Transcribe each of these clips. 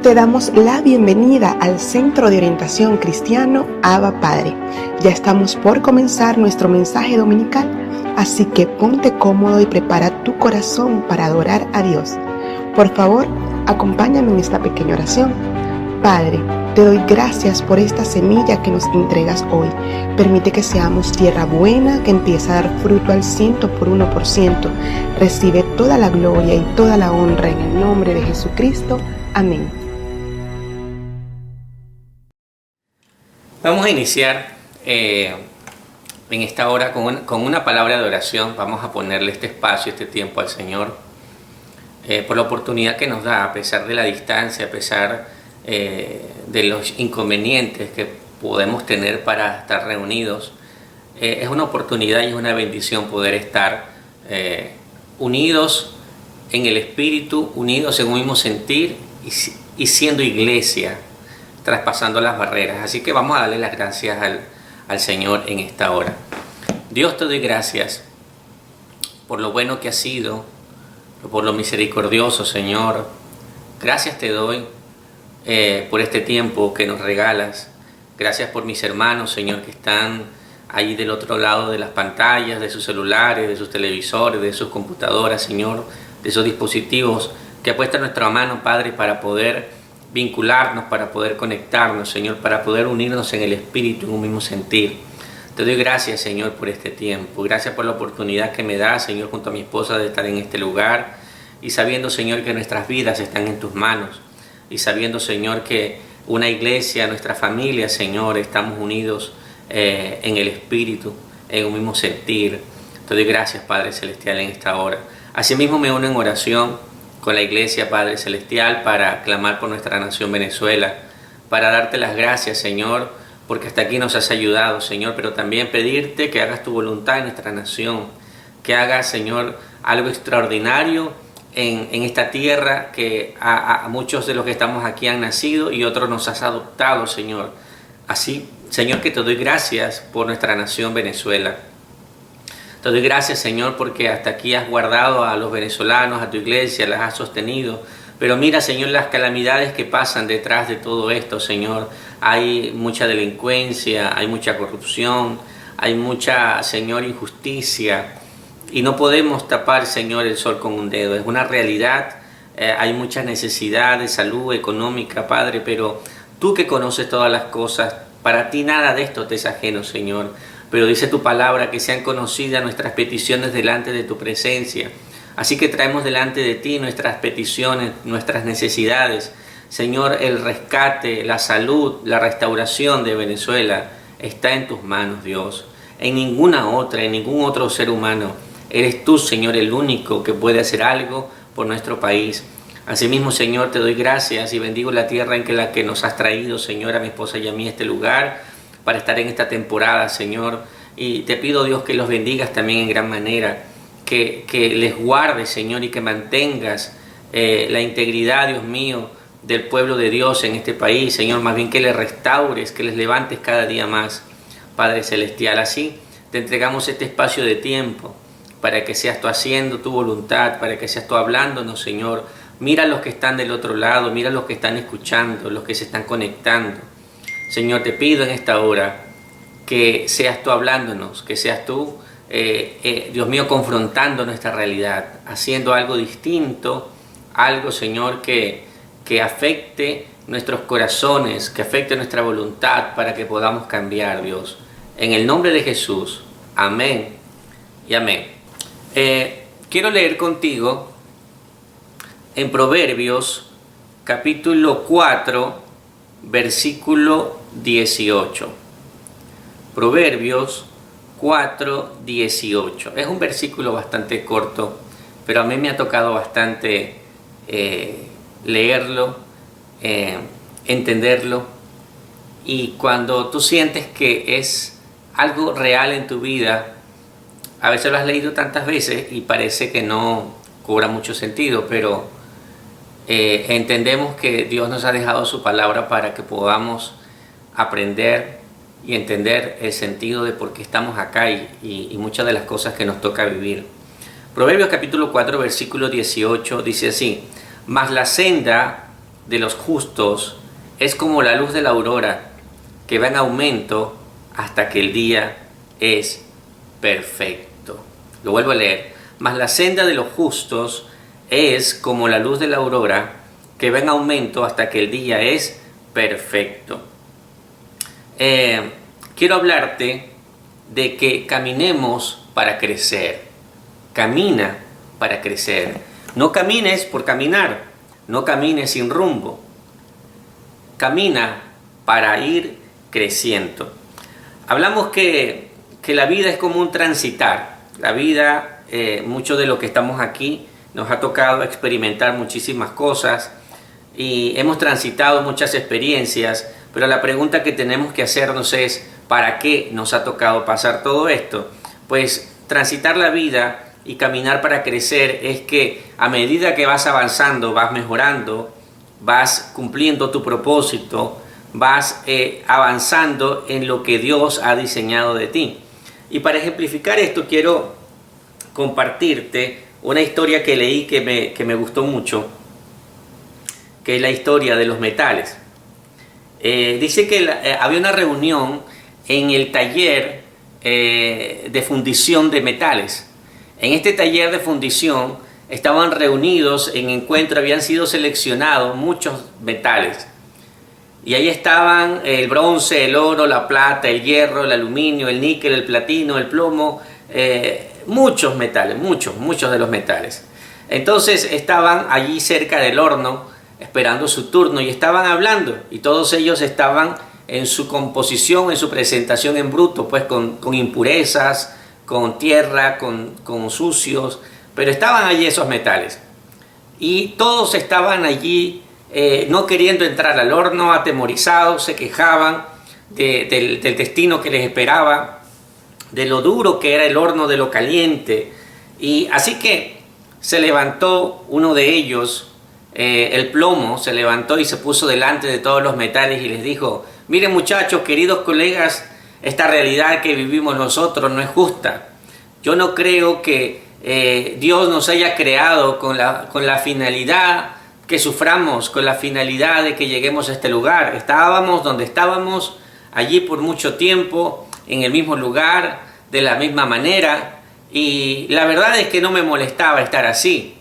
Te damos la bienvenida al Centro de Orientación Cristiano Abba Padre. Ya estamos por comenzar nuestro mensaje dominical, así que ponte cómodo y prepara tu corazón para adorar a Dios. Por favor, acompáñame en esta pequeña oración. Padre, te doy gracias por esta semilla que nos entregas hoy. Permite que seamos tierra buena que empieza a dar fruto al 100%. Recibe toda la gloria y toda la honra en el nombre de Jesucristo. Amén. Vamos a iniciar en esta hora con una palabra de oración. Vamos a ponerle este espacio, este tiempo al Señor por la oportunidad que nos da, a pesar de la distancia, a pesar de los inconvenientes que podemos tener para estar reunidos. Es una oportunidad y es una bendición poder estar unidos en el Espíritu, unidos en un mismo sentir y siendo iglesia, traspasando las barreras. Así que vamos a darle las gracias al Señor en esta hora. Dios, te doy gracias por lo bueno que has sido, por lo misericordioso, Señor. Gracias te doy por este tiempo que nos regalas. Gracias por mis hermanos, Señor, que están ahí del otro lado de las pantallas, de sus celulares, de sus televisores, de sus computadoras, Señor, de esos dispositivos que ha puesto en nuestra mano, Padre, para poder vincularnos, para poder conectarnos, Señor, para poder unirnos en el Espíritu, en un mismo sentir. Te doy gracias, Señor, por este tiempo. Gracias por la oportunidad que me das, Señor, junto a mi esposa, de estar en este lugar y sabiendo, Señor, que nuestras vidas están en tus manos y sabiendo, Señor, que una iglesia, nuestra familia, Señor, estamos unidos en el Espíritu, en un mismo sentir. Te doy gracias, Padre Celestial, en esta hora. Asimismo me uno en oración con la Iglesia, Padre Celestial, para clamar por nuestra nación Venezuela, para darte las gracias, Señor, porque hasta aquí nos has ayudado, Señor, pero también pedirte que hagas tu voluntad en nuestra nación, que hagas, Señor, algo extraordinario en esta tierra, que a muchos de los que estamos aquí han nacido y otros nos has adoptado, Señor. Así, Señor, que te doy gracias por nuestra nación Venezuela. Te doy gracias, Señor, porque hasta aquí has guardado a los venezolanos, a tu iglesia, las has sostenido. Pero mira, Señor, las calamidades que pasan detrás de todo esto, Señor. Hay mucha delincuencia, hay mucha corrupción, hay mucha, Señor, injusticia. Y no podemos tapar, Señor, el sol con un dedo. Es una realidad. Hay mucha necesidad de salud económica, Padre, pero tú que conoces todas las cosas, para ti nada de esto te es ajeno, Señor. Pero dice tu palabra que sean conocidas nuestras peticiones delante de tu presencia. Así que traemos delante de ti nuestras peticiones, nuestras necesidades. Señor, el rescate, la salud, la restauración de Venezuela está en tus manos, Dios. En ninguna otra, en ningún otro ser humano. Eres tú, Señor, el único que puede hacer algo por nuestro país. Asimismo, Señor, te doy gracias y bendigo la tierra en la que nos has traído, Señor, a mi esposa y a mí, a este lugar, para estar en esta temporada, Señor. Y te pido, Dios, que los bendigas también en gran manera, que les guardes, Señor, y que mantengas la integridad, Dios mío, del pueblo de Dios en este país, Señor. Más bien que les restaures, que les levantes cada día más, Padre Celestial. Así te entregamos este espacio de tiempo para que seas tú haciendo tu voluntad, para que seas tú hablándonos, Señor. Mira a los que están del otro lado, mira a los que están escuchando, los que se están conectando. Señor, te pido en esta hora que seas tú hablándonos, que seas tú, Dios mío, confrontando nuestra realidad, haciendo algo distinto, algo, Señor, que afecte nuestros corazones, que afecte nuestra voluntad para que podamos cambiar, Dios. En el nombre de Jesús, amén y amén. Quiero leer contigo en Proverbios, capítulo 4, versículo 18. Proverbios 4, 18. Es un versículo bastante corto, pero a mí me ha tocado bastante leerlo, entenderlo. Y cuando tú sientes que es algo real en tu vida, a veces lo has leído tantas veces y parece que no cobra mucho sentido, pero entendemos que Dios nos ha dejado su palabra para que podamos aprender y entender el sentido de por qué estamos acá y muchas de las cosas que nos toca vivir. Proverbios capítulo 4, versículo 18 dice así: mas la senda de los justos es como la luz de la aurora, que va en aumento hasta que el día es perfecto. Lo vuelvo a leer. Mas la senda de los justos es como la luz de la aurora, que va en aumento hasta que el día es perfecto. Quiero hablarte de que caminemos para crecer. Camina para crecer. No camines por caminar. No camines sin rumbo. Camina para ir creciendo. Hablamos que la vida es como un transitar. La vida, mucho de lo que estamos aquí, nos ha tocado experimentar muchísimas cosas y hemos transitado muchas experiencias, pero la pregunta que tenemos que hacernos es, ¿para qué nos ha tocado pasar todo esto? Pues transitar la vida y caminar para crecer es que a medida que vas avanzando, vas mejorando, vas cumpliendo tu propósito, vas avanzando en lo que Dios ha diseñado de ti. Y para ejemplificar esto quiero compartirte una historia que leí que me gustó mucho, que es la historia de los metales. Dice que había una reunión en el taller de fundición de metales. En este taller de fundición estaban reunidos en encuentro, habían sido seleccionados muchos metales. Y ahí estaban el bronce, el oro, la plata, el hierro, el aluminio, el níquel, el platino, el plomo, muchos metales, muchos de los metales. Entonces estaban allí cerca del horno esperando su turno y estaban hablando, y todos ellos estaban en su composición, en su presentación en bruto, pues con impurezas, con tierra, con sucios, pero estaban allí esos metales. Y todos estaban allí no queriendo entrar al horno, atemorizados, se quejaban del destino que les esperaba, de lo duro que era el horno, de lo caliente. Y así que se levantó uno de ellos, el plomo, se levantó y se puso delante de todos los metales y les dijo: miren muchachos, queridos colegas, esta realidad que vivimos nosotros no es justa. Yo no creo que Dios nos haya creado con la finalidad que suframos, con la finalidad de que lleguemos a este lugar. Estábamos donde estábamos, allí por mucho tiempo, en el mismo lugar, de la misma manera, y la verdad es que no me molestaba estar así.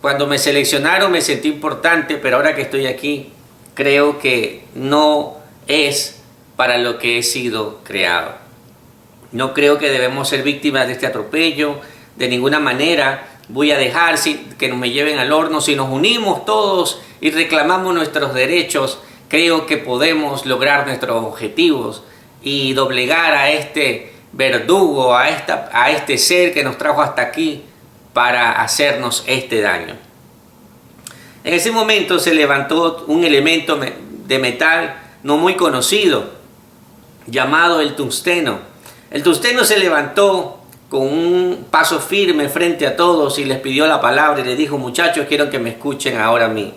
Cuando me seleccionaron me sentí importante, pero ahora que estoy aquí, creo que no es para lo que he sido creado. No creo que debemos ser víctimas de este atropello, de ninguna manera. Voy a dejar que nos me lleven al horno. Si nos unimos todos y reclamamos nuestros derechos, creo que podemos lograr nuestros objetivos y doblegar a este verdugo, a este ser que nos trajo hasta aquí para hacernos este daño. En ese momento se levantó un elemento de metal no muy conocido, llamado el tungsteno. El tungsteno se levantó con un paso firme frente a todos y les pidió la palabra y les dijo: muchachos, quiero que me escuchen ahora a mí.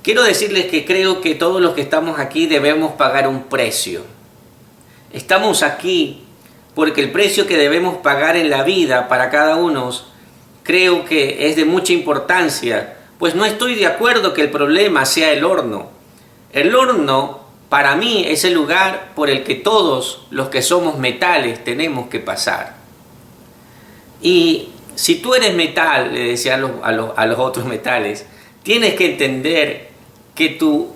Quiero decirles que creo que todos los que estamos aquí debemos pagar un precio. Estamos aquí porque el precio que debemos pagar en la vida para cada uno creo que es de mucha importancia, pues no estoy de acuerdo que el problema sea el horno. El horno para mí es el lugar por el que todos los que somos metales tenemos que pasar. Y si tú eres metal, le decía a los otros metales, tienes que entender que tu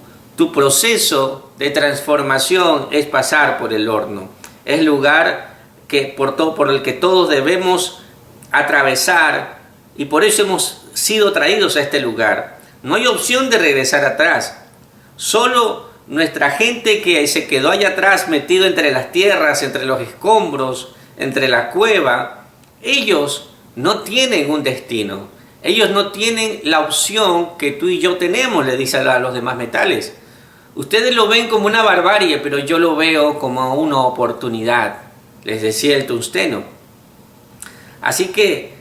proceso de transformación es pasar por el horno. Es el lugar por el que todos debemos atravesar, y por eso hemos sido traídos a este lugar. No hay opción de regresar atrás. Solo nuestra gente que se quedó allá atrás, metido entre las tierras, entre los escombros, entre la cueva, ellos no tienen un destino. Ellos no tienen la opción que tú y yo tenemos, le dice a los demás metales. Ustedes lo ven como una barbarie, pero yo lo veo como una oportunidad, les decía el tungsteno. Así que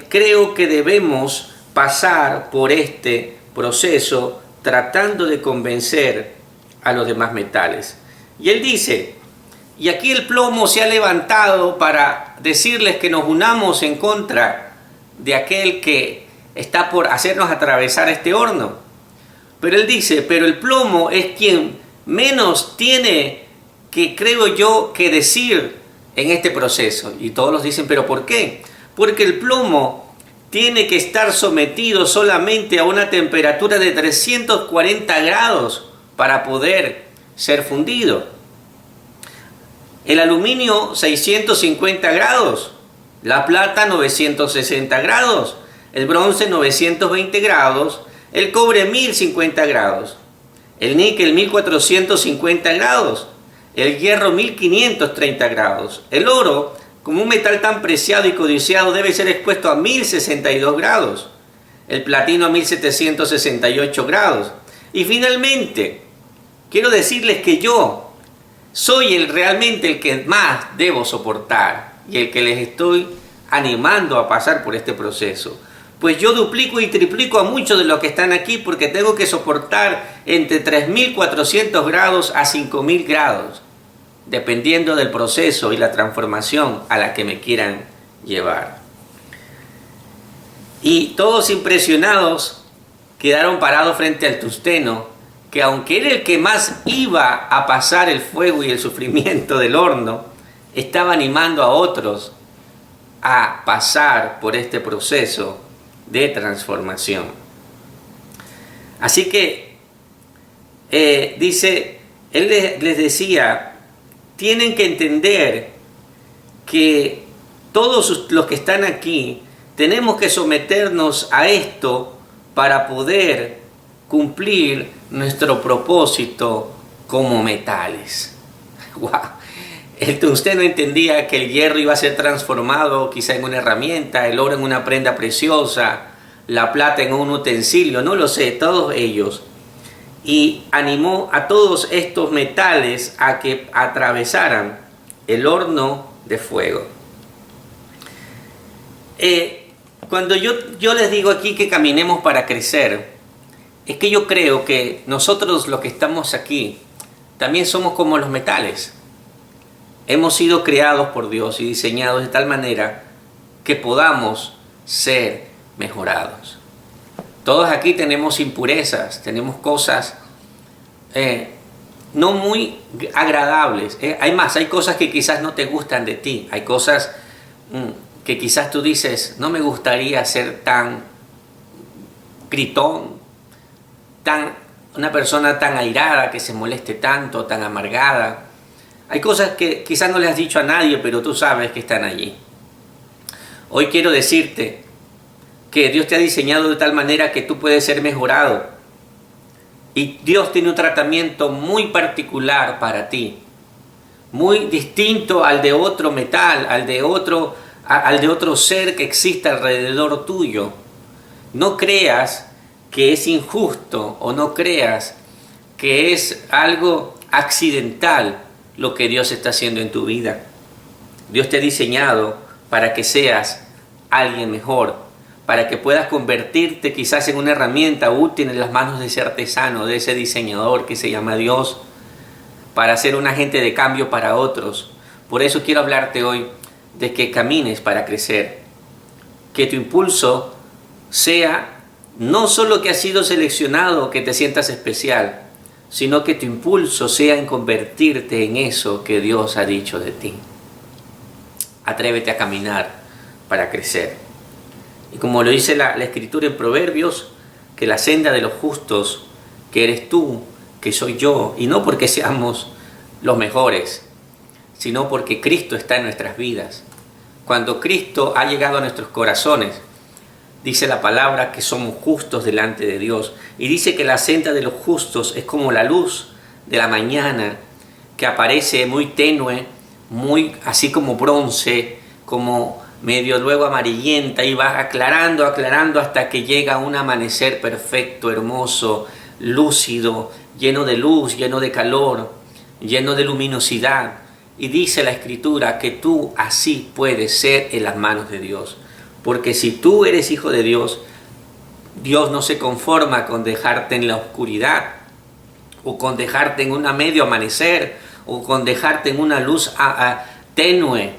creo que debemos pasar por este proceso tratando de convencer a los demás metales. Y él dice: y aquí el plomo se ha levantado para decirles que nos unamos en contra de aquel que está por hacernos atravesar este horno. Pero él dice, pero el plomo es quien menos tiene que, creo yo, que decir en este proceso. Y todos los dicen, ¿pero por qué? Porque el plomo tiene que estar sometido solamente a una temperatura de 340 grados para poder ser fundido. El aluminio 650 grados, la plata 960 grados, el bronce 920 grados, el cobre 1050 grados, el níquel 1450 grados, el hierro 1530 grados, el oro, como un metal tan preciado y codiciado, debe ser expuesto a 1062 grados, el platino a 1768 grados. Y finalmente, quiero decirles que yo soy realmente el que más debo soportar y el que les estoy animando a pasar por este proceso. Pues yo duplico y triplico a muchos de los que están aquí porque tengo que soportar entre 3.400 grados a 5.000 grados, dependiendo del proceso y la transformación a la que me quieran llevar. Y todos impresionados quedaron parados frente al tungsteno, que aunque era el que más iba a pasar el fuego y el sufrimiento del horno, estaba animando a otros a pasar por este proceso de transformación. Así que dice, él les decía, tienen que entender que todos los que están aquí tenemos que someternos a esto para poder cumplir nuestro propósito como metales. ¡Wow! Usted no entendía que el hierro iba a ser transformado quizá en una herramienta, el oro en una prenda preciosa, la plata en un utensilio, no lo sé, todos ellos. Y animó a todos estos metales a que atravesaran el horno de fuego. Cuando yo les digo aquí que caminemos para crecer, es que yo creo que nosotros los que estamos aquí también somos como los metales. Hemos sido creados por Dios y diseñados de tal manera que podamos ser mejorados. Todos aquí tenemos impurezas, tenemos cosas no muy agradables. Hay cosas que quizás no te gustan de ti. Hay cosas que quizás tú dices, no me gustaría ser tan gritón, una persona tan airada, que se moleste tanto, tan amargada. Hay cosas que quizás no le has dicho a nadie, pero tú sabes que están allí. Hoy quiero decirte que Dios te ha diseñado de tal manera que tú puedes ser mejorado. Y Dios tiene un tratamiento muy particular para ti, muy distinto al de otro metal, al de otro ser que existe alrededor tuyo. No creas que es injusto o no creas que es algo accidental lo que Dios está haciendo en tu vida. Dios te ha diseñado para que seas alguien mejor, para que puedas convertirte quizás en una herramienta útil en las manos de ese artesano, de ese diseñador que se llama Dios, para ser un agente de cambio para otros. Por eso quiero hablarte hoy de que camines para crecer, que tu impulso sea no solo que has sido seleccionado, que te sientas especial, sino que tu impulso sea en convertirte en eso que Dios ha dicho de ti. Atrévete a caminar para crecer. Y como lo dice la Escritura en Proverbios, que la senda de los justos, que eres tú, que soy yo, y no porque seamos los mejores, sino porque Cristo está en nuestras vidas. Cuando Cristo ha llegado a nuestros corazones, dice la palabra que somos justos delante de Dios. Y dice que la senda de los justos es como la luz de la mañana, que aparece muy tenue, muy así como bronce, como medio luego amarillenta, y va aclarando hasta que llega un amanecer perfecto, hermoso, lúcido, lleno de luz, lleno de calor, lleno de luminosidad. Y dice la Escritura que tú así puedes ser en las manos de Dios. Porque si tú eres hijo de Dios, Dios no se conforma con dejarte en la oscuridad, o con dejarte en un medio amanecer, o con dejarte en una luz tenue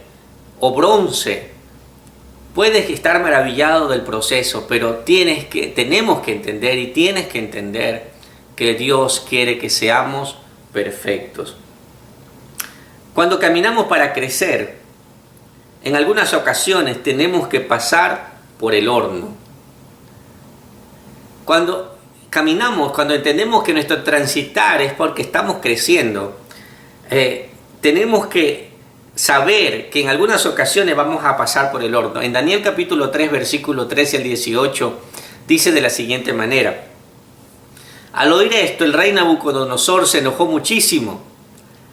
o bronce. Puedes estar maravillado del proceso, pero tenemos que entender y tienes que entender que Dios quiere que seamos perfectos. Cuando caminamos para crecer, en algunas ocasiones tenemos que pasar por el horno. Cuando caminamos, cuando entendemos que nuestro transitar es porque estamos creciendo, tenemos que saber que en algunas ocasiones vamos a pasar por el horno. En Daniel capítulo 3, versículo 13 al 18, dice de la siguiente manera: al oír esto, el rey Nabucodonosor se enojó muchísimo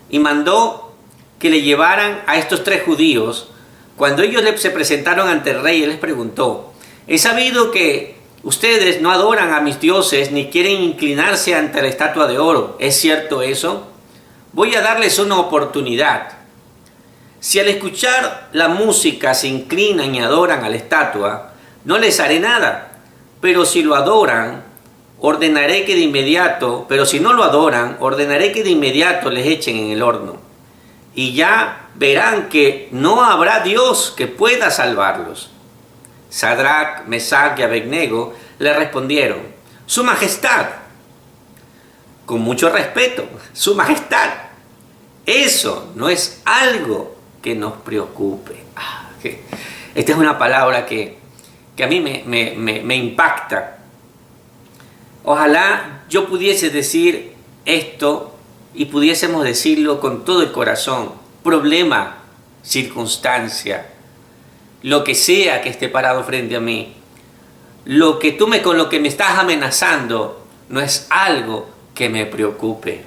y mandó que le llevaran a estos 3 judíos. Cuando ellos se presentaron ante el rey, él les preguntó: he sabido que ustedes no adoran a mis dioses ni quieren inclinarse ante la estatua de oro. ¿Es cierto eso? Voy a darles una oportunidad. Si al escuchar la música se inclinan y adoran a la estatua, no les haré nada. Pero si lo adoran, ordenaré que de inmediato, pero si no lo adoran, ordenaré que de inmediato les echen en el horno. Y ya verán que no habrá Dios que pueda salvarlos. Sadrach, Mesach y Abednego le respondieron: Su Majestad, con mucho respeto, Su Majestad, eso no es algo que nos preocupe. Esta es una palabra que a mí me impacta. Ojalá yo pudiese decir esto y pudiésemos decirlo con todo el corazón. Problema, circunstancia, lo que sea que esté parado frente a mí, con lo que me estás amenazando no es algo que me preocupe.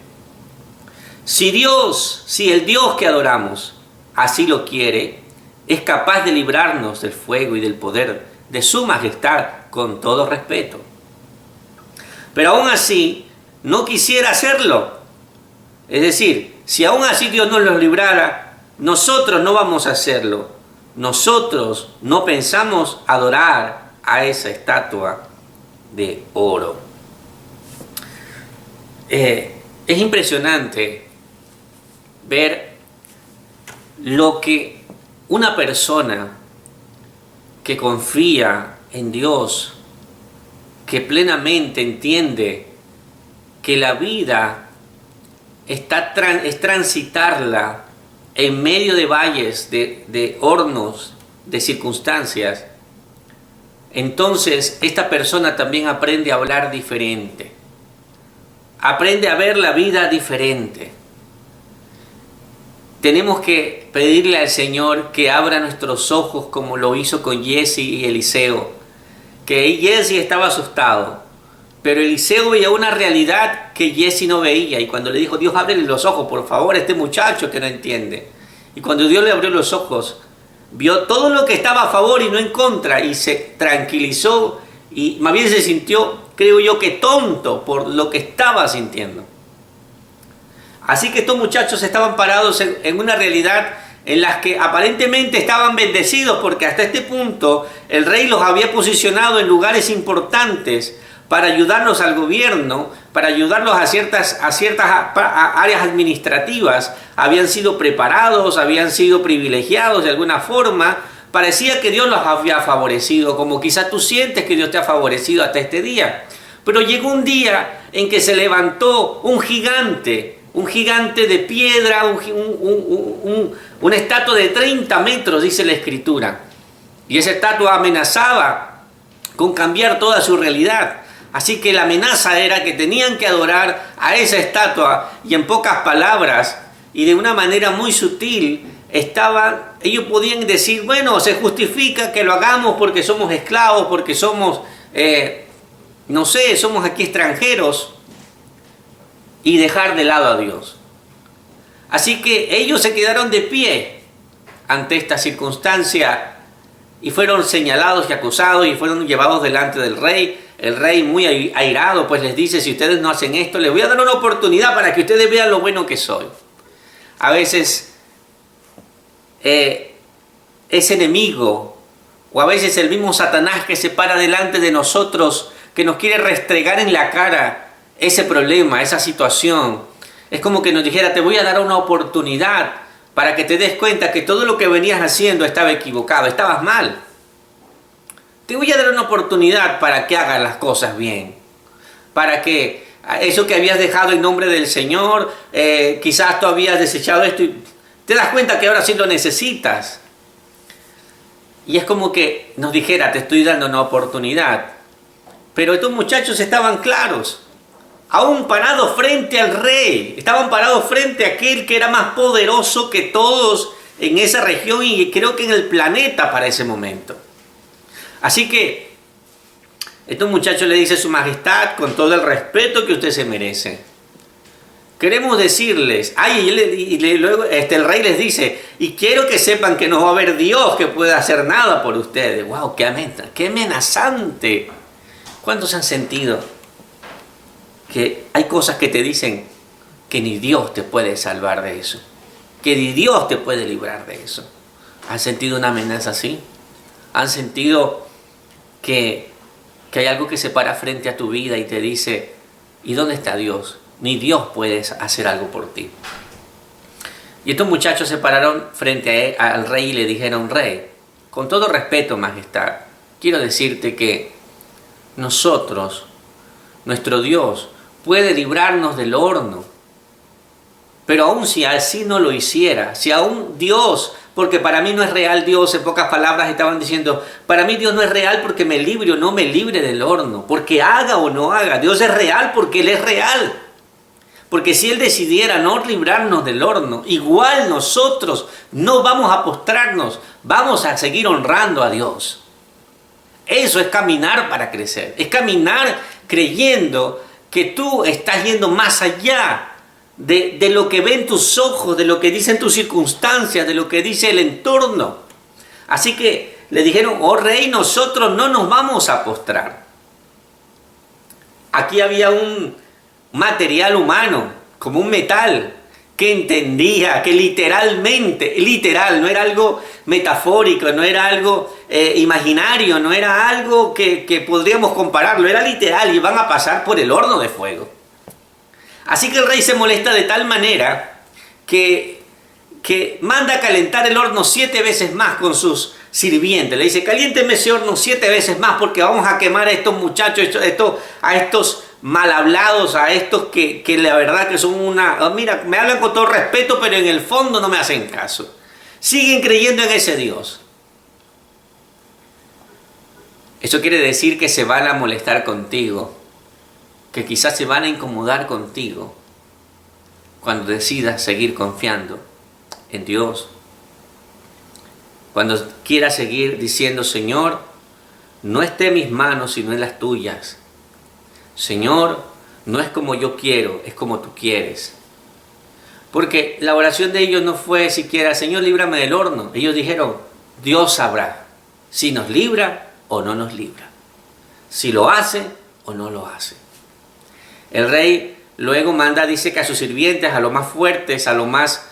Si el Dios que adoramos así lo quiere, es capaz de librarnos del fuego y del poder de su majestad con todo respeto. Pero aún así, no quisiera hacerlo. Es decir, si aún así Dios nos los librara, nosotros no vamos a hacerlo. Nosotros no pensamos adorar a esa estatua de oro. Es impresionante ver lo que una persona que confía en Dios, que plenamente entiende que la vida es transitarla en medio de valles, de hornos, de circunstancias, entonces esta persona también aprende a hablar diferente, aprende a ver la vida diferente. Tenemos que pedirle al Señor que abra nuestros ojos como lo hizo con Giezi y Eliseo. Que Giezi estaba asustado, pero Eliseo veía una realidad que Giezi no veía. Y cuando le dijo: Dios, ábrele los ojos, por favor, a este muchacho que no entiende. Y cuando Dios le abrió los ojos, vio todo lo que estaba a favor y no en contra, y se tranquilizó y más bien se sintió, creo yo, que tonto por lo que estaba sintiendo. Así que estos muchachos estaban parados en una realidad en la que aparentemente estaban bendecidos, porque hasta este punto el rey los había posicionado en lugares importantes para ayudarlos al gobierno, para ayudarlos a ciertas áreas administrativas. Habían sido preparados, habían sido privilegiados de alguna forma. Parecía que Dios los había favorecido, como quizás tú sientes que Dios te ha favorecido hasta este día. Pero llegó un día en que se levantó un gigante de piedra, una estatua de 30 metros, dice la Escritura. Y esa estatua amenazaba con cambiar toda su realidad. Así que la amenaza era que tenían que adorar a esa estatua, y en pocas palabras y de una manera muy sutil, ellos podían decir: bueno, se justifica que lo hagamos porque somos esclavos, porque somos, somos aquí extranjeros, y dejar de lado a Dios. Así que ellos se quedaron de pie ante esta circunstancia y fueron señalados y acusados y fueron llevados delante del rey. El rey, muy airado, pues les dice: si ustedes no hacen esto, les voy a dar una oportunidad para que ustedes vean lo bueno que soy. A veces ese enemigo, o a veces el mismo Satanás que se para delante de nosotros, que nos quiere restregar en la cara ese problema, esa situación, es como que nos dijera: te voy a dar una oportunidad para que te des cuenta que todo lo que venías haciendo estaba equivocado, estabas mal. Te voy a dar una oportunidad para que hagas las cosas bien, para que eso que habías dejado en nombre del Señor, quizás tú habías desechado esto y te das cuenta que ahora sí lo necesitas. Y es como que nos dijera, te estoy dando una oportunidad. Pero estos muchachos estaban claros, aún parados frente al rey, estaban parados frente a aquel que era más poderoso que todos en esa región y creo que en el planeta para ese momento. Así que estos muchachos le dicen: Su Majestad, con todo el respeto que usted se merece, queremos decirles, luego el rey les dice: y quiero que sepan que no va a haber Dios que pueda hacer nada por ustedes. ¡Wow! ¡Qué amenazante! ¿Cuántos han sentido que hay cosas que te dicen que ni Dios te puede salvar de eso? Que ni Dios te puede librar de eso. ¿Han sentido una amenaza así? ¿Han sentido que hay algo que se para frente a tu vida y te dice: ¿y dónde está Dios? Ni Dios puede hacer algo por ti. Y estos muchachos se pararon frente al rey y le dijeron: Rey, con todo respeto, Majestad, quiero decirte que nuestro Dios, puede librarnos del horno. Pero aún si así no lo hiciera, si aún Dios, porque para mí no es real Dios, en pocas palabras estaban diciendo, para mí Dios no es real porque me libre o no me libre del horno, porque haga o no haga, Dios es real porque Él es real. Porque si Él decidiera no librarnos del horno, igual nosotros no vamos a postrarnos, vamos a seguir honrando a Dios. Eso es caminar para crecer, es caminar creyendo que tú estás yendo más allá de lo que ven tus ojos, de lo que dicen tus circunstancias, de lo que dice el entorno. Así que le dijeron: oh rey, nosotros no nos vamos a postrar. Aquí había un material humano, como un metal, que entendía que literalmente, no era algo metafórico, no era algo imaginario, no era algo que podríamos compararlo, era literal, y van a pasar por el horno de fuego. Así que el rey se molesta de tal manera que manda a calentar el horno 7 veces más con sus sirvientes. Le dice: caliénteme ese horno 7 veces más porque vamos a quemar a estos muchachos, a estos mal hablados, a estos que la verdad que son mira, me hablan con todo respeto, pero en el fondo no me hacen caso. Siguen creyendo en ese Dios. Eso quiere decir que se van a molestar contigo, que quizás se van a incomodar contigo cuando decidas seguir confiando en Dios. Cuando quieras seguir diciendo: Señor, no esté en mis manos sino en las tuyas. Señor, no es como yo quiero, es como tú quieres. Porque la oración de ellos no fue siquiera: Señor, líbrame del horno. Ellos dijeron: Dios sabrá si nos libra o no nos libra, si lo hace o no lo hace. El rey luego dice que a sus sirvientes, a los más fuertes, a los más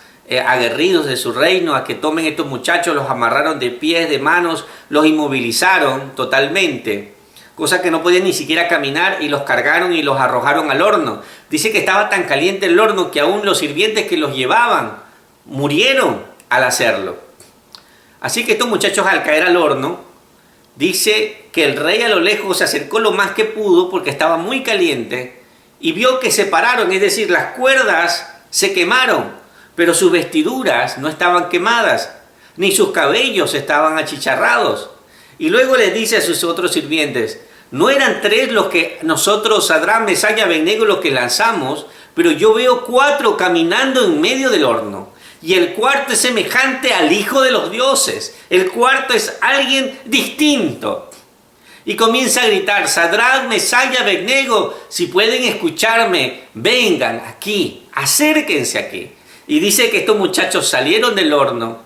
aguerridos de su reino, a que tomen estos muchachos, los amarraron de pies, de manos, los inmovilizaron totalmente, cosa que no podían ni siquiera caminar, y los cargaron y los arrojaron al horno. Dice que estaba tan caliente el horno que aún los sirvientes que los llevaban murieron al hacerlo. Así que estos muchachos, al caer al horno, dice que el rey a lo lejos se acercó lo más que pudo porque estaba muy caliente y vio que se pararon, es decir, las cuerdas se quemaron, pero sus vestiduras no estaban quemadas, ni sus cabellos estaban achicharrados. Y luego les dice a sus otros sirvientes: no eran 3 los que nosotros, Sadrach, Mesach y Abednego, los que lanzamos, pero yo veo 4 caminando en medio del horno. Y el cuarto es semejante al Hijo de los dioses. El cuarto es alguien distinto. Y comienza a gritar: Sadrach, Mesach y Abednego, si pueden escucharme, vengan aquí, acérquense aquí. Y dice que estos muchachos salieron del horno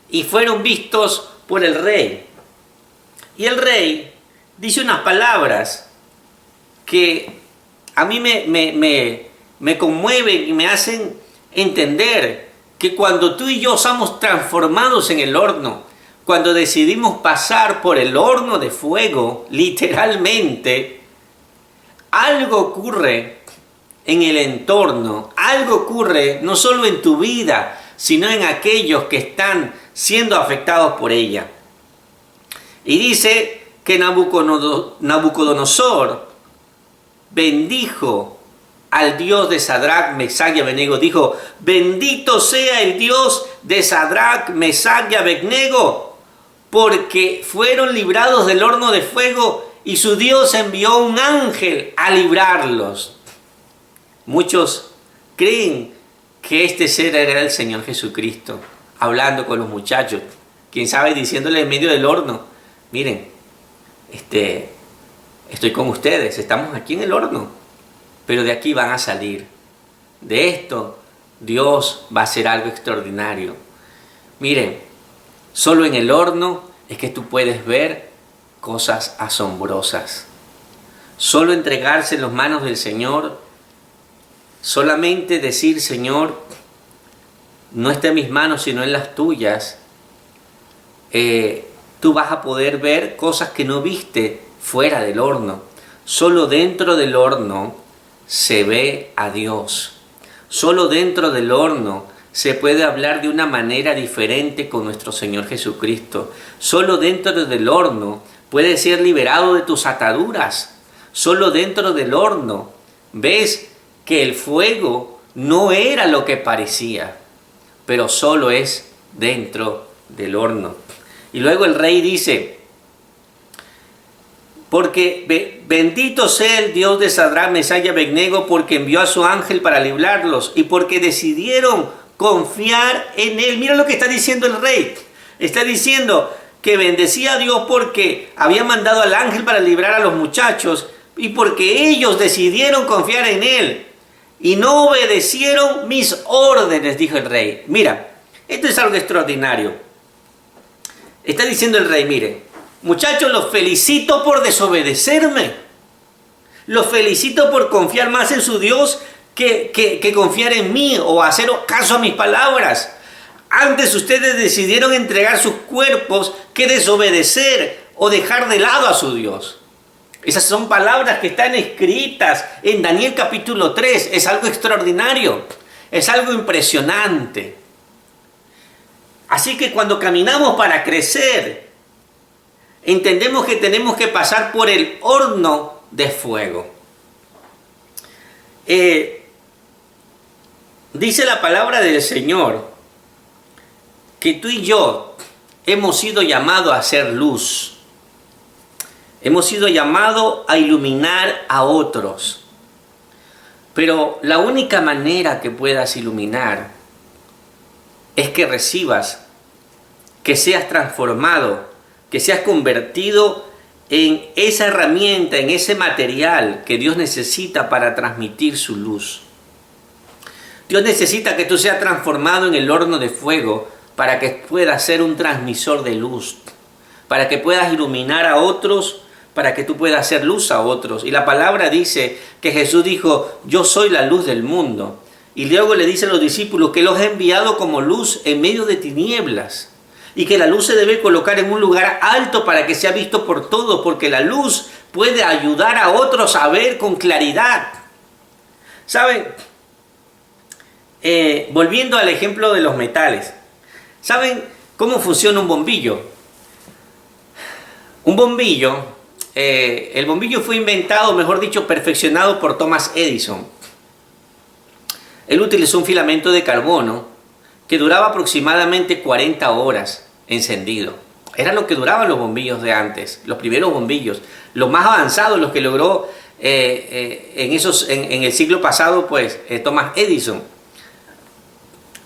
y fueron vistos por el rey. Y el rey dice unas palabras que a mí me conmueven y me hacen entender que cuando tú y yo somos transformados en el horno, cuando decidimos pasar por el horno de fuego, literalmente, algo ocurre en el entorno, algo ocurre no solo en tu vida, sino en aquellos que están siendo afectados por ella. Y dice que Nabucodonosor bendijo al Dios de Sadrach, Mesach y Abednego. Dijo: bendito sea el Dios de Sadrach, Mesach y Abednego, porque fueron librados del horno de fuego y su Dios envió un ángel a librarlos. Muchos creen que este ser era el Señor Jesucristo, hablando con los muchachos, quién sabe, diciéndole en medio del horno: miren, estoy con ustedes, estamos aquí en el horno, pero de aquí van a salir. De esto Dios va a hacer algo extraordinario. Miren, solo en el horno es que tú puedes ver cosas asombrosas. Solo entregarse en las manos del Señor, solamente decir: Señor, no está en mis manos sino en las tuyas, tú vas a poder ver cosas que no viste fuera del horno. Solo dentro del horno se ve a Dios. Solo dentro del horno se puede hablar de una manera diferente con nuestro Señor Jesucristo. Solo dentro del horno puedes ser liberado de tus ataduras. Solo dentro del horno ves que el fuego no era lo que parecía, pero solo es dentro del horno. Y luego el rey dice: porque bendito sea el Dios de Sadrach, Mesach y Abednego, porque envió a su ángel para librarlos y porque decidieron confiar en él. Mira lo que está diciendo el rey. Está diciendo que bendecía a Dios porque había mandado al ángel para librar a los muchachos y porque ellos decidieron confiar en él y no obedecieron mis órdenes, dijo el rey. Mira, esto es algo extraordinario. Está diciendo el rey: miren, muchachos, los felicito por desobedecerme. Los felicito por confiar más en su Dios que confiar en mí o hacer caso a mis palabras. Antes ustedes decidieron entregar sus cuerpos que desobedecer o dejar de lado a su Dios. Esas son palabras que están escritas en Daniel capítulo 3. Es algo extraordinario. Es algo impresionante. Así que cuando caminamos para crecer, entendemos que tenemos que pasar por el horno de fuego. Dice la palabra del Señor que tú y yo hemos sido llamados a hacer luz. Hemos sido llamados a iluminar a otros. Pero la única manera que puedas iluminar es que recibas, que seas transformado, que seas convertido en esa herramienta, en ese material que Dios necesita para transmitir su luz. Dios necesita que tú seas transformado en el horno de fuego para que puedas ser un transmisor de luz, para que puedas iluminar a otros, para que tú puedas hacer luz a otros. Y la palabra dice que Jesús dijo: yo soy la luz del mundo. Y luego le dice a los discípulos que los ha enviado como luz en medio de tinieblas. Y que la luz se debe colocar en un lugar alto para que sea visto por todos, porque la luz puede ayudar a otros a ver con claridad. ¿Saben? Volviendo al ejemplo de los metales. ¿Saben cómo funciona un bombillo? Un bombillo, el bombillo fue inventado, mejor dicho, perfeccionado por Thomas Edison. Él utilizó un filamento de carbono que duraba aproximadamente 40 horas encendido. Era lo que duraban los bombillos de antes, los primeros bombillos, los más avanzados, los que logró en el siglo pasado, pues, Thomas Edison.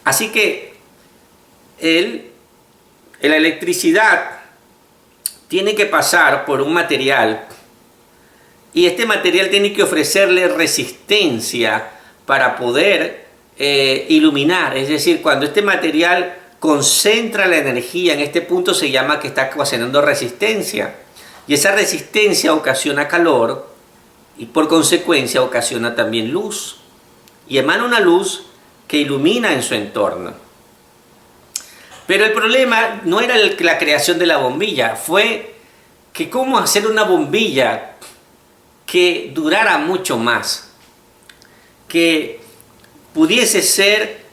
Así que la electricidad tiene que pasar por un material y este material tiene que ofrecerle resistencia para poder iluminar. Es decir, cuando este material concentra la energía en este punto, se llama que está ocasionando resistencia, y esa resistencia ocasiona calor y por consecuencia ocasiona también luz y emana una luz que ilumina en su entorno. Pero el problema no era la creación de la bombilla, fue que cómo hacer una bombilla que durara mucho más, que pudiese ser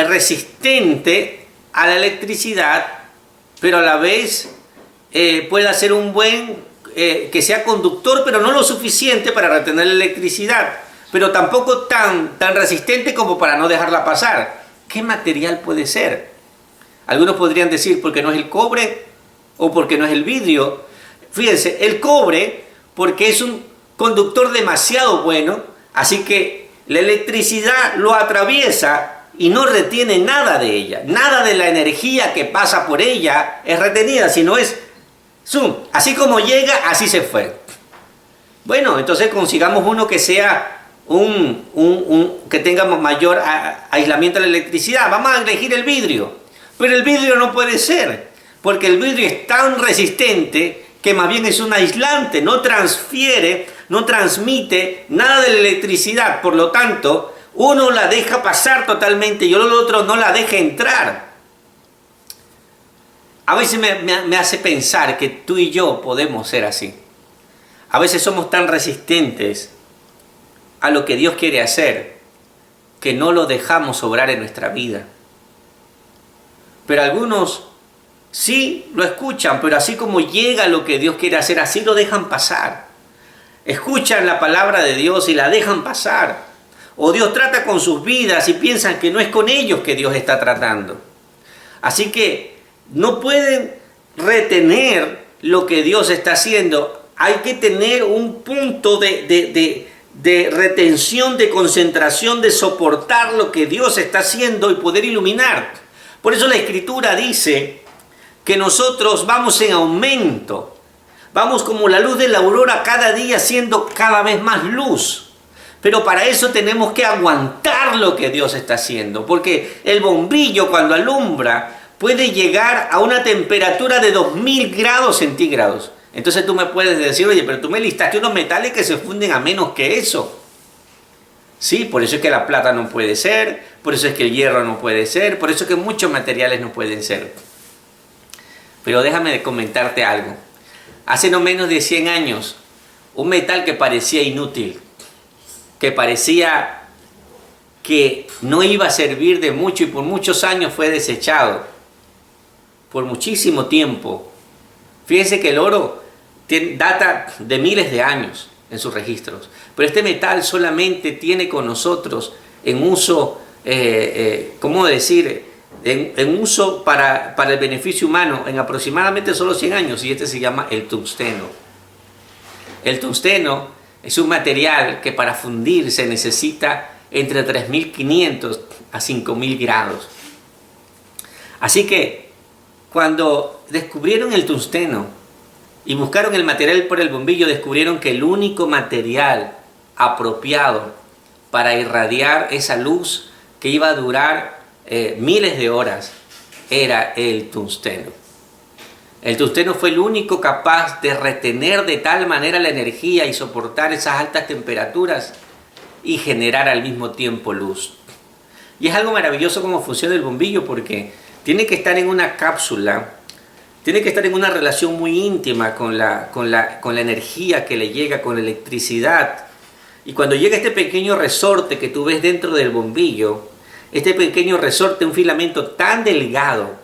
resistente a la electricidad, pero a la vez pueda ser un buen que sea conductor, pero no lo suficiente para retener la electricidad, pero tampoco tan resistente como para no dejarla pasar. ¿Qué material puede ser? Algunos podrían decir porque no es el cobre o porque no es el vidrio. Fíjense, el cobre porque es un conductor demasiado bueno, así que la electricidad lo atraviesa y no retiene nada de ella. Nada de la energía que pasa por ella es retenida, sino es zoom. Así como llega, así se fue. Bueno, entonces consigamos uno que sea que tenga mayor aislamiento de la electricidad. Vamos a elegir el vidrio. Pero el vidrio no puede ser, porque el vidrio es tan resistente que más bien es un aislante, no transfiere, no transmite nada de la electricidad. Por lo tanto, uno la deja pasar totalmente y el otro no la deja entrar. A veces me hace pensar que tú y yo podemos ser así. A veces somos tan resistentes a lo que Dios quiere hacer que no lo dejamos obrar en nuestra vida. Pero algunos sí lo escuchan, pero así como llega lo que Dios quiere hacer, así lo dejan pasar. Escuchan la palabra de Dios y la dejan pasar. O Dios trata con sus vidas y piensan que no es con ellos que Dios está tratando. Así que no pueden retener lo que Dios está haciendo. Hay que tener un punto de retención, de concentración, de soportar lo que Dios está haciendo y poder iluminar. Por eso la Escritura dice que nosotros vamos en aumento. Vamos como la luz de la aurora cada día siendo cada vez más luz. Pero para eso tenemos que aguantar lo que Dios está haciendo. Porque el bombillo cuando alumbra puede llegar a una temperatura de 2000 grados centígrados. Entonces tú me puedes decir, oye, pero tú me listaste unos metales que se funden a menos que eso. Sí, por eso es que la plata no puede ser, por eso es que el hierro no puede ser, por eso es que muchos materiales no pueden ser. Pero déjame comentarte algo. Hace no menos de 100 años, un metal que parecía inútil, que parecía que no iba a servir de mucho y por muchos años fue desechado. Por muchísimo tiempo. Fíjense que el oro data de miles de años en sus registros. Pero este metal solamente tiene con nosotros en uso, ¿cómo decir? En uso para el beneficio humano en aproximadamente solo 100 años. Y este se llama el tungsteno. El tungsteno es un material que para fundir se necesita entre 3.500 a 5.000 grados. Así que cuando descubrieron el tungsteno y buscaron el material por el bombillo, descubrieron que el único material apropiado para irradiar esa luz que iba a durar miles de horas era el tungsteno. El tungsteno fue el único capaz de retener de tal manera la energía y soportar esas altas temperaturas y generar al mismo tiempo luz. Y es algo maravilloso cómo funciona el bombillo, porque tiene que estar en una cápsula, tiene que estar en una relación muy íntima con la energía que le llega, con la electricidad. Y cuando llega este pequeño resorte que tú ves dentro del bombillo, este pequeño resorte, un filamento tan delgado,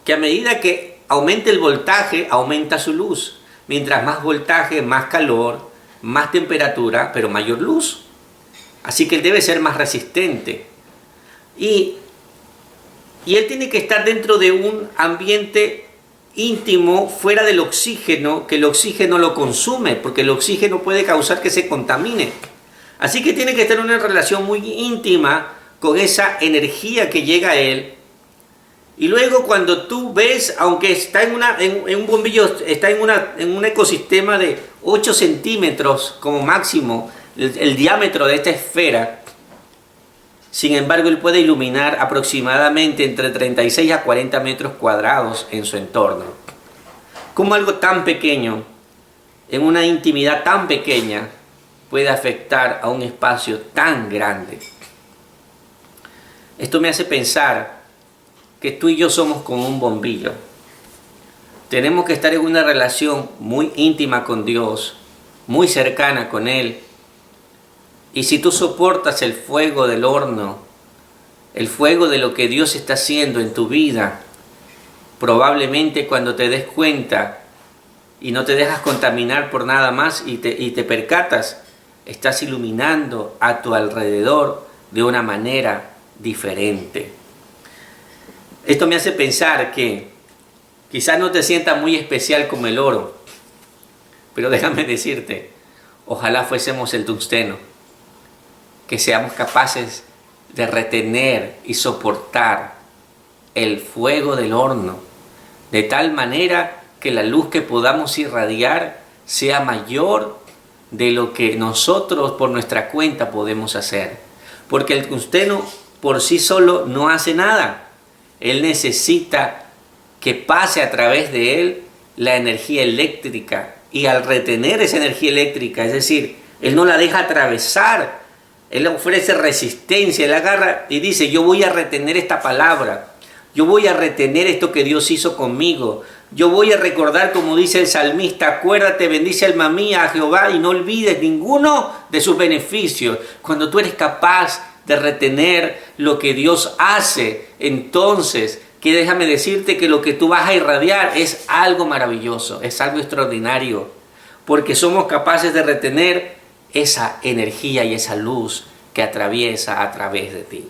que a medida que aumenta el voltaje, aumenta su luz. Mientras más voltaje, más calor, más temperatura, pero mayor luz. Así que él debe ser más resistente. Y él tiene que estar dentro de un ambiente íntimo, fuera del oxígeno, que el oxígeno lo consume, porque el oxígeno puede causar que se contamine. Así que tiene que estar en una relación muy íntima con esa energía que llega a él. Y luego cuando tú ves, aunque está en un bombillo, está en un ecosistema de 8 centímetros como máximo, el diámetro de esta esfera, sin embargo, él puede iluminar aproximadamente entre 36 a 40 metros cuadrados en su entorno. ¿Cómo algo tan pequeño, en una intimidad tan pequeña, puede afectar a un espacio tan grande? Esto me hace pensar que tú y yo somos como un bombillo. Tenemos que estar en una relación muy íntima con Dios, muy cercana con Él. Y si tú soportas el fuego del horno, el fuego de lo que Dios está haciendo en tu vida, probablemente cuando te des cuenta y no te dejas contaminar por nada más y te percatas, estás iluminando a tu alrededor de una manera diferente. Esto me hace pensar que quizás no te sientas muy especial como el oro, pero déjame decirte, ojalá fuésemos el tungsteno, que seamos capaces de retener y soportar el fuego del horno, de tal manera que la luz que podamos irradiar sea mayor de lo que nosotros por nuestra cuenta podemos hacer. Porque el tungsteno por sí solo no hace nada. Él necesita que pase a través de él la energía eléctrica. Y al retener esa energía eléctrica, es decir, él no la deja atravesar, él ofrece resistencia, él agarra y dice, yo voy a retener esta palabra. Yo voy a retener esto que Dios hizo conmigo. Yo voy a recordar, como dice el salmista, acuérdate, bendice alma mía a Jehová y no olvides ninguno de sus beneficios. Cuando tú eres capaz de retener lo que Dios hace, entonces, que déjame decirte que lo que tú vas a irradiar es algo maravilloso, es algo extraordinario, porque somos capaces de retener esa energía y esa luz que atraviesa a través de ti.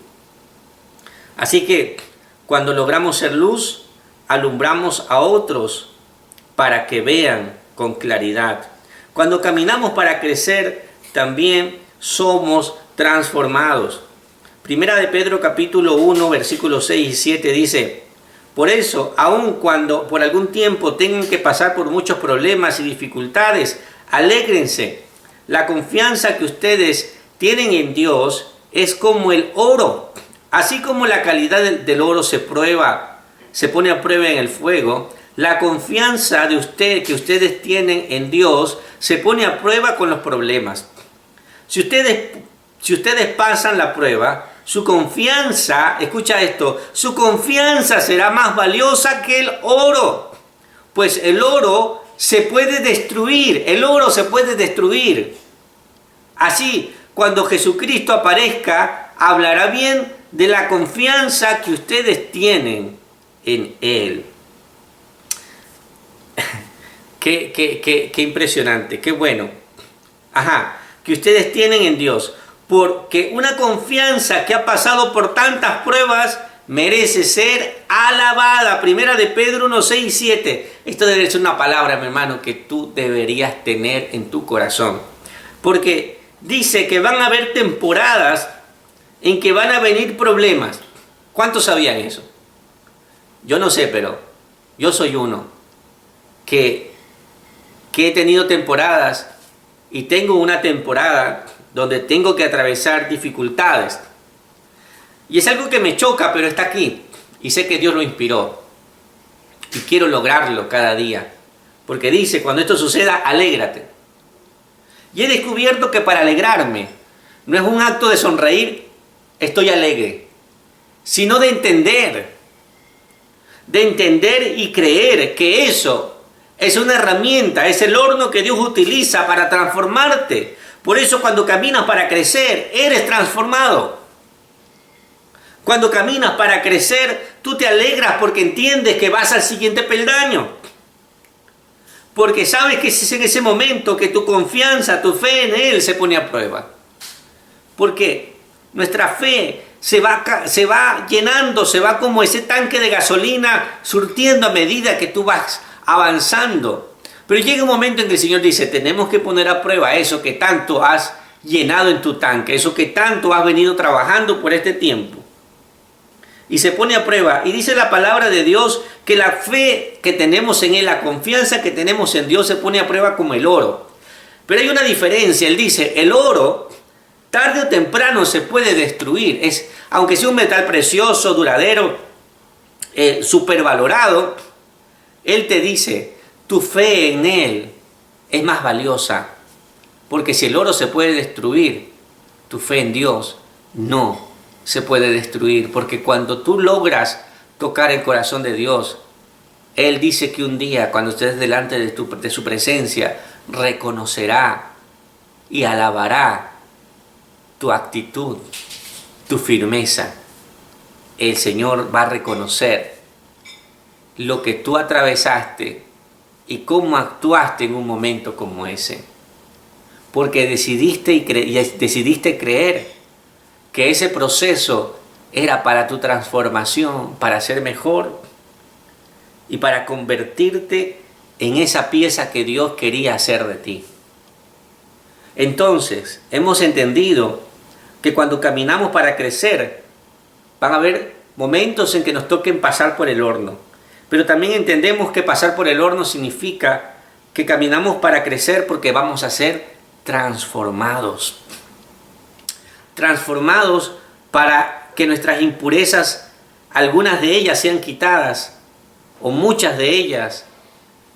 Así que, cuando logramos ser luz, alumbramos a otros para que vean con claridad. Cuando caminamos para crecer, también somos transformados. Primera de Pedro capítulo 1, versículos 6 y 7 dice, por eso, aun cuando por algún tiempo tengan que pasar por muchos problemas y dificultades, alégrense. La confianza que ustedes tienen en Dios es como el oro. Así como la calidad del oro se pone a prueba en el fuego, la confianza que ustedes tienen en Dios se pone a prueba con los problemas. Si ustedes pasan la prueba, su confianza, escucha esto, su confianza será más valiosa que el oro. Pues el oro se puede destruir, Así, cuando Jesucristo aparezca, hablará bien de la confianza que ustedes tienen en Él. Qué impresionante, qué bueno. Que ustedes tienen en Dios. Porque una confianza que ha pasado por tantas pruebas merece ser alabada. Primera de Pedro 1, 6 y 7. Esto debe ser una palabra, mi hermano, que tú deberías tener en tu corazón. Porque dice que van a haber temporadas en que van a venir problemas. ¿Cuántos sabían eso? Yo no sé, pero yo soy uno que he tenido temporadas y tengo una temporada donde tengo que atravesar dificultades. Y es algo que me choca, pero está aquí. Y sé que Dios lo inspiró. Y quiero lograrlo cada día. Porque dice, cuando esto suceda, alégrate. Y he descubierto que para alegrarme no es un acto de sonreír, estoy alegre, sino de entender y creer que eso es una herramienta, es el horno que Dios utiliza para transformarte. Por eso cuando caminas para crecer, eres transformado. Cuando caminas para crecer, tú te alegras porque entiendes que vas al siguiente peldaño. Porque sabes que es en ese momento que tu confianza, tu fe en Él se pone a prueba. Porque nuestra fe se va llenando, se va como ese tanque de gasolina surtiendo a medida que tú vas avanzando. Pero llega un momento en que el Señor dice, tenemos que poner a prueba eso que tanto has llenado en tu tanque, eso que tanto has venido trabajando por este tiempo. Y se pone a prueba. Y dice la palabra de Dios que la fe que tenemos en Él, la confianza que tenemos en Dios se pone a prueba como el oro. Pero hay una diferencia. Él dice, el oro tarde o temprano se puede destruir. Aunque sea un metal precioso, duradero, supervalorado, Él te dice, tu fe en Él es más valiosa. Porque si el oro se puede destruir, tu fe en Dios no se puede destruir. Porque cuando tú logras tocar el corazón de Dios, Él dice que un día, cuando estés delante de su presencia, reconocerá y alabará tu actitud, tu firmeza. El Señor va a reconocer lo que tú atravesaste y cómo actuaste en un momento como ese. Porque decidiste decidiste creer que ese proceso era para tu transformación, para ser mejor y para convertirte en esa pieza que Dios quería hacer de ti. Entonces, hemos entendido que cuando caminamos para crecer, van a haber momentos en que nos toquen pasar por el horno. Pero también entendemos que pasar por el horno significa que caminamos para crecer porque vamos a ser transformados. Transformados para que nuestras impurezas, algunas de ellas sean quitadas, o muchas de ellas,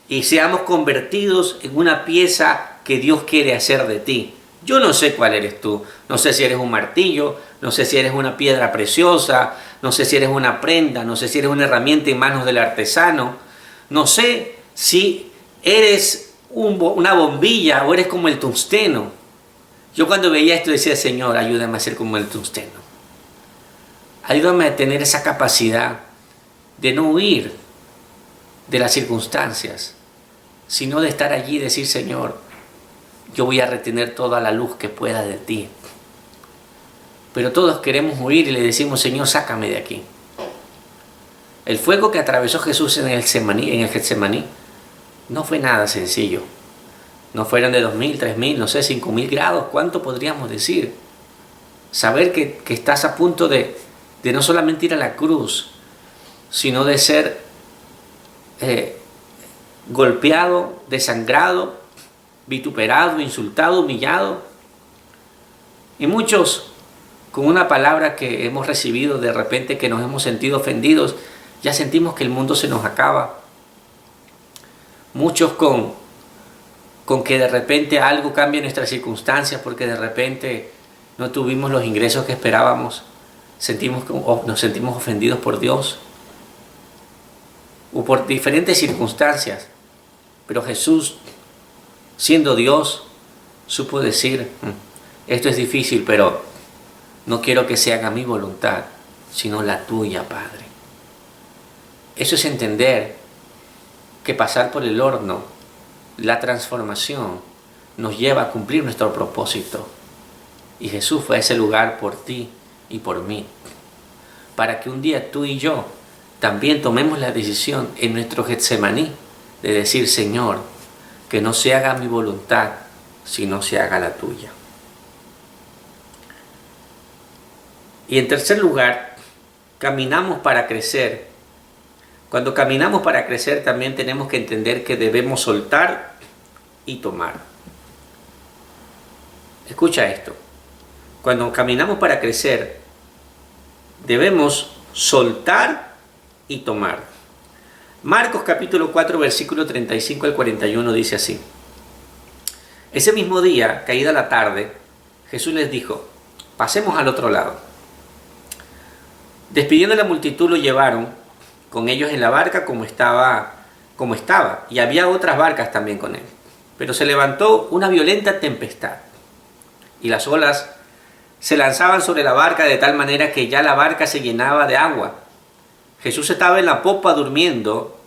y seamos convertidos en una pieza que Dios quiere hacer de ti. Yo no sé cuál eres tú, no sé si eres un martillo, no sé si eres una piedra preciosa, no sé si eres una prenda, no sé si eres una herramienta en manos del artesano, no sé si eres una bombilla o eres como el tungsteno. Yo cuando veía esto decía, Señor, ayúdame a ser como el tungsteno. Ayúdame a tener esa capacidad de no huir de las circunstancias, sino de estar allí y decir, Señor, yo voy a retener toda la luz que pueda de ti. Pero todos queremos huir y le decimos, Señor, sácame de aquí. El fuego que atravesó Jesús en el Getsemaní no fue nada sencillo. No fueron de 2000, 3000, no sé, 5000 grados. ¿Cuánto podríamos decir? Saber que estás a punto de no solamente ir a la cruz, sino de ser golpeado, desangrado, vituperado, insultado, humillado. Y muchos, con una palabra que hemos recibido de repente, que nos hemos sentido ofendidos, ya sentimos que el mundo se nos acaba. Muchos con que de repente algo cambie nuestras circunstancias, porque de repente no tuvimos los ingresos que esperábamos, nos sentimos ofendidos por Dios o por diferentes circunstancias. Pero Jesús, siendo Dios, supo decir, esto es difícil, pero no quiero que se haga mi voluntad, sino la tuya, Padre. Eso es entender que pasar por el horno, la transformación, nos lleva a cumplir nuestro propósito. Y Jesús fue a ese lugar por ti y por mí, para que un día tú y yo también tomemos la decisión en nuestro Getsemaní de decir, Señor, que no se haga mi voluntad, sino se haga la tuya. Y en tercer lugar, caminamos para crecer. Cuando caminamos para crecer también tenemos que entender que debemos soltar y tomar. Escucha esto. Cuando caminamos para crecer, debemos soltar y tomar. Marcos capítulo 4, versículo 35 al 41 dice así. Ese mismo día, caída la tarde, Jesús les dijo, pasemos al otro lado. Despidiendo a la multitud, lo llevaron con ellos en la barca como estaba, y había otras barcas también con él. Pero se levantó una violenta tempestad, y las olas se lanzaban sobre la barca de tal manera que ya la barca se llenaba de agua. Jesús estaba en la popa durmiendo,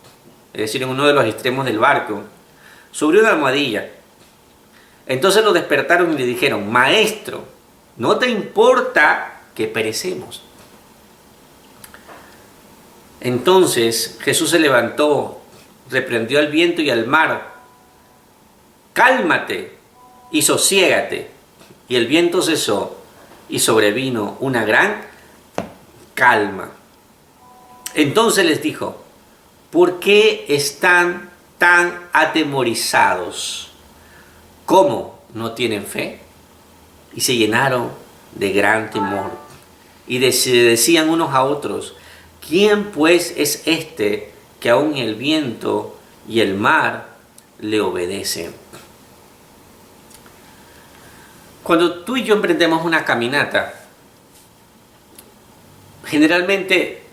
es decir, en uno de los extremos del barco, sobre una almohadilla. Entonces lo despertaron y le dijeron, Maestro, ¿no te importa que perecemos? Entonces Jesús se levantó, reprendió al viento y al mar, cálmate y sosiégate. Y el viento cesó y sobrevino una gran calma. Entonces les dijo, ¿por qué están tan atemorizados? ¿Cómo no tienen fe? Y se llenaron de gran temor. Y se decían unos a otros, ¿quién pues es este que aun el viento y el mar le obedecen? Cuando tú y yo emprendemos una caminata, generalmente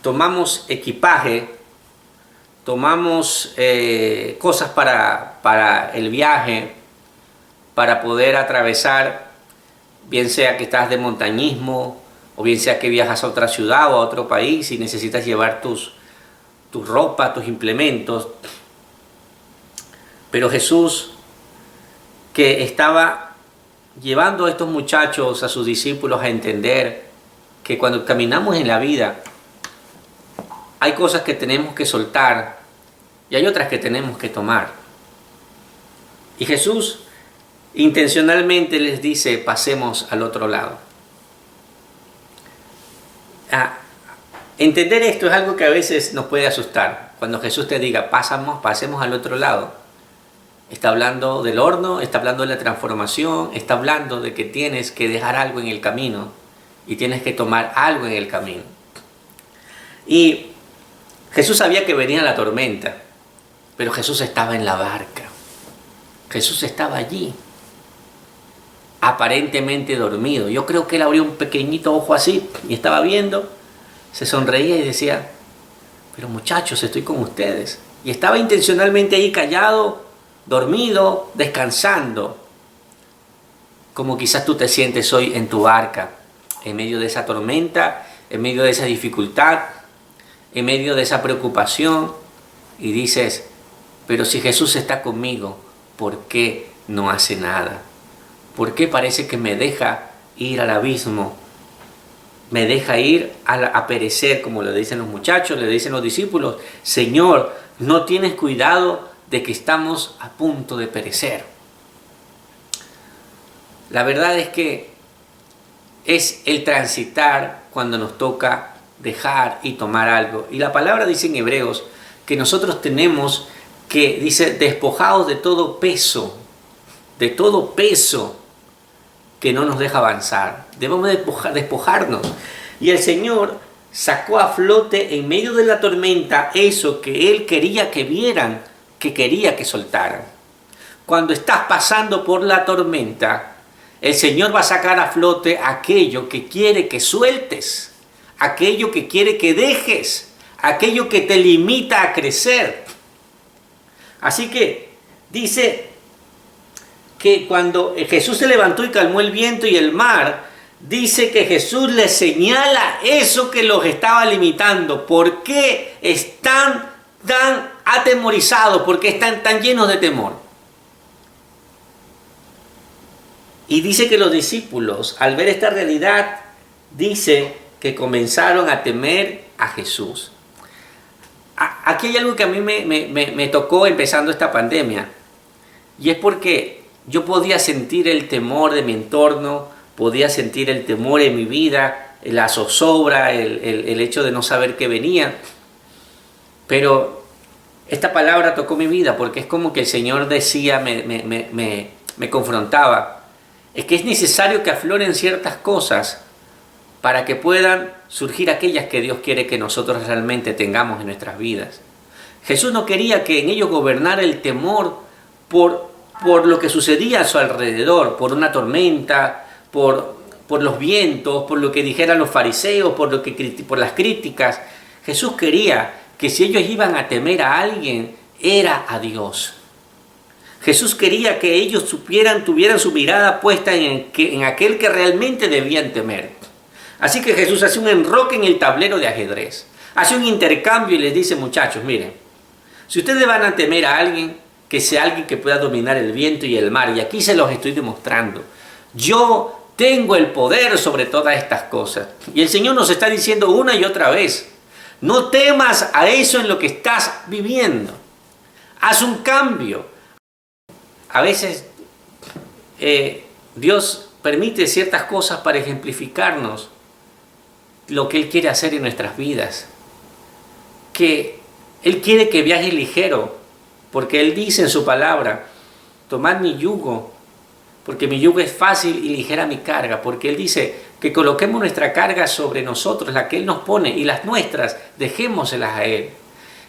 tomamos equipaje, tomamos cosas para el viaje, para poder atravesar, bien sea que estás de montañismo, o bien sea que viajas a otra ciudad o a otro país y necesitas llevar tu ropa, tus implementos. Pero Jesús, que estaba llevando a estos muchachos, a sus discípulos, a entender que cuando caminamos en la vida hay cosas que tenemos que soltar y hay otras que tenemos que tomar. Y Jesús intencionalmente les dice, pasemos al otro lado. Entender esto es algo que a veces nos puede asustar. Cuando Jesús te diga, pasemos al otro lado. Está hablando del horno, está hablando de la transformación, está hablando de que tienes que dejar algo en el camino y tienes que tomar algo en el camino. Y Jesús sabía que venía la tormenta, pero Jesús estaba en la barca. Jesús estaba allí, aparentemente dormido. Yo creo que él abrió un pequeñito ojo así y estaba viendo, se sonreía y decía, pero muchachos, estoy con ustedes. Y estaba intencionalmente ahí callado, dormido, descansando, como quizás tú te sientes hoy en tu barca, en medio de esa tormenta, en medio de esa dificultad, en medio de esa preocupación, y dices, pero si Jesús está conmigo, ¿por qué no hace nada? ¿Por qué parece que me deja ir al abismo? Me deja ir a perecer, como le dicen los muchachos, le dicen los discípulos. Señor, ¿no tienes cuidado de que estamos a punto de perecer? La verdad es que es el transitar cuando nos toca dejar y tomar algo. Y la palabra dice en Hebreos que nosotros tenemos que, dice, despojados de todo peso que no nos deja avanzar. Debemos despojarnos. Y el Señor sacó a flote en medio de la tormenta eso que Él quería que vieran, que quería que soltaran. Cuando estás pasando por la tormenta, el Señor va a sacar a flote aquello que quiere que sueltes, aquello que quiere que dejes, aquello que te limita a crecer. Así que dice que cuando Jesús se levantó y calmó el viento y el mar, dice que Jesús les señala eso que los estaba limitando. ¿Por qué están tan atemorizados? ¿Por qué están tan llenos de temor? Y dice que los discípulos, al ver esta realidad, dice que comenzaron a temer a Jesús. Aquí hay algo que a mí me tocó empezando esta pandemia. Y es porque yo podía sentir el temor de mi entorno, podía sentir el temor en mi vida, la zozobra, el hecho de no saber qué venía. Pero esta palabra tocó mi vida porque es como que el Señor decía, me confrontaba. Es que es necesario que afloren ciertas cosas para que puedan surgir aquellas que Dios quiere que nosotros realmente tengamos en nuestras vidas. Jesús no quería que en ellos gobernara el temor por lo que sucedía a su alrededor, por una tormenta, por los vientos, por lo que dijeran los fariseos, por las críticas. Jesús quería que si ellos iban a temer a alguien, era a Dios. Jesús quería que ellos tuvieran su mirada puesta en aquel que realmente debían temer. Así que Jesús hace un enroque en el tablero de ajedrez, hace un intercambio y les dice, muchachos, miren, si ustedes van a temer a alguien, que sea alguien que pueda dominar el viento y el mar, y aquí se los estoy demostrando. Yo tengo el poder sobre todas estas cosas. Y el Señor nos está diciendo una y otra vez, no temas a eso en lo que estás viviendo. Haz un cambio. A veces Dios permite ciertas cosas para ejemplificarnos lo que Él quiere hacer en nuestras vidas. Que Él quiere que viajes ligero, porque Él dice en su palabra, tomad mi yugo, porque mi yugo es fácil y ligera mi carga, porque Él dice que coloquemos nuestra carga sobre nosotros, la que Él nos pone, y las nuestras, dejémoselas a Él.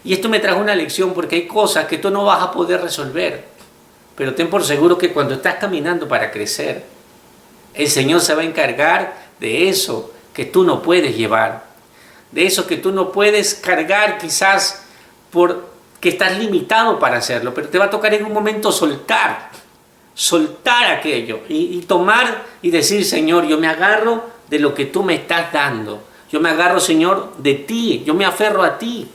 Y esto me trajo una lección, porque hay cosas que tú no vas a poder resolver, pero ten por seguro que cuando estás caminando para crecer, el Señor se va a encargar de eso que tú no puedes llevar, de eso que tú no puedes cargar quizás porque estás limitado para hacerlo, pero te va a tocar en un momento soltar aquello y tomar y decir, Señor, yo me agarro de lo que tú me estás dando, yo me agarro, Señor, de ti, yo me aferro a ti,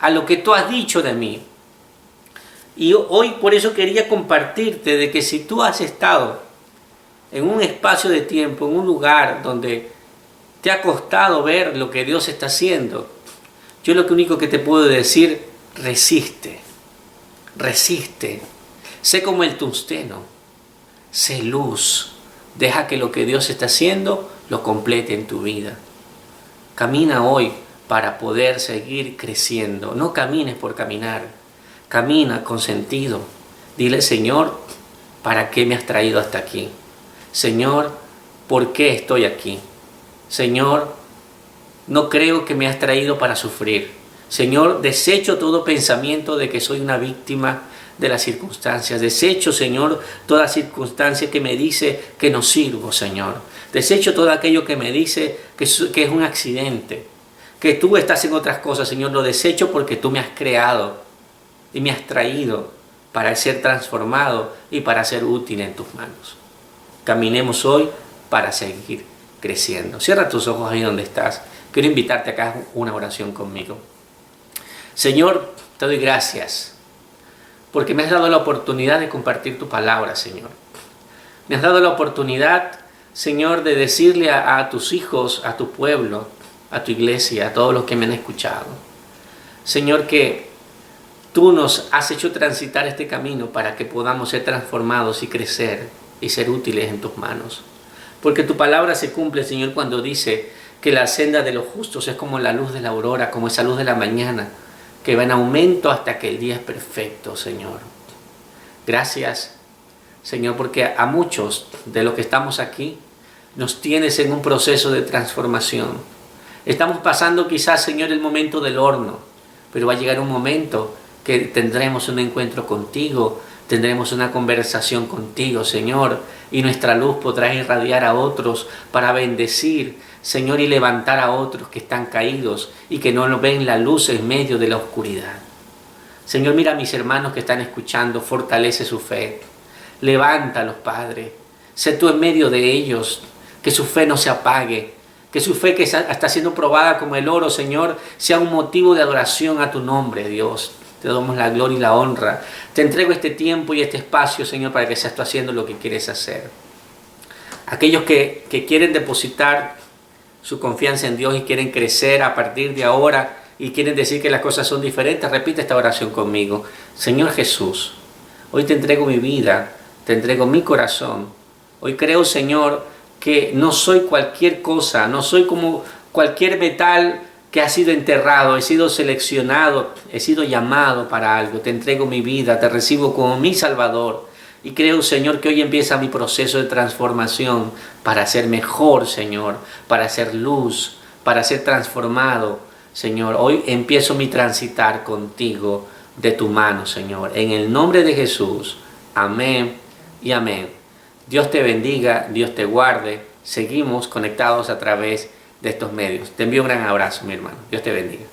a lo que tú has dicho de mí. Y hoy por eso quería compartirte de que si tú has estado en un espacio de tiempo, en un lugar donde te ha costado ver lo que Dios está haciendo, yo lo único que te puedo decir, resiste, resiste. Sé como el tungsteno, sé luz. Deja que lo que Dios está haciendo lo complete en tu vida. Camina hoy para poder seguir creciendo. No camines por caminar. Camina con sentido. Dile, Señor, ¿para qué me has traído hasta aquí? Señor, ¿por qué estoy aquí? Señor, no creo que me has traído para sufrir. Señor, desecho todo pensamiento de que soy una víctima de las circunstancias. Desecho, Señor, toda circunstancia que me dice que no sirvo, Señor. Desecho todo aquello que me dice que es un accidente, que tú estás en otras cosas, Señor. Lo desecho porque tú me has creado y me has traído para ser transformado y para ser útil en tus manos. Caminemos hoy para seguir creciendo. Cierra tus ojos ahí donde estás. Quiero invitarte acá a una oración conmigo. Señor, te doy gracias porque me has dado la oportunidad de compartir tu palabra, Señor. Me has dado la oportunidad, Señor, de decirle a tus hijos, a tu pueblo, a tu iglesia, a todos los que me han escuchado, Señor, que tú nos has hecho transitar este camino para que podamos ser transformados y crecer y ser útiles en tus manos. Porque tu palabra se cumple, Señor, cuando dice que la senda de los justos es como la luz de la aurora, como esa luz de la mañana, que va en aumento hasta que el día es perfecto, Señor. Gracias, Señor, porque a muchos de los que estamos aquí nos tienes en un proceso de transformación. Estamos pasando quizás, Señor, el momento del horno, pero va a llegar un momento que tendremos un encuentro contigo, tendremos una conversación contigo, Señor, y nuestra luz podrá irradiar a otros para bendecir, Señor, y levantar a otros que están caídos y que no ven la luz en medio de la oscuridad. Señor, mira a mis hermanos que están escuchando, fortalece su fe. Levántalos, Padre. Sé tú en medio de ellos, que su fe no se apague, que su fe que está siendo probada como el oro, Señor, sea un motivo de adoración a tu nombre, Dios. Te damos la gloria y la honra. Te entrego este tiempo y este espacio, Señor, para que seas tú haciendo lo que quieres hacer. Aquellos que quieren depositar su confianza en Dios y quieren crecer a partir de ahora y quieren decir que las cosas son diferentes, repite esta oración conmigo. Señor Jesús, hoy te entrego mi vida, te entrego mi corazón. Hoy creo, Señor, que no soy cualquier cosa, no soy como cualquier metal que ha sido enterrado, he sido seleccionado, he sido llamado para algo. Te entrego mi vida, te recibo como mi Salvador. Y creo, Señor, que hoy empieza mi proceso de transformación para ser mejor, Señor, para ser luz, para ser transformado, Señor. Hoy empiezo mi transitar contigo de tu mano, Señor. En el nombre de Jesús. Amén y amén. Dios te bendiga, Dios te guarde. Seguimos conectados a través de estos medios. Te envío un gran abrazo, mi hermano. Dios te bendiga.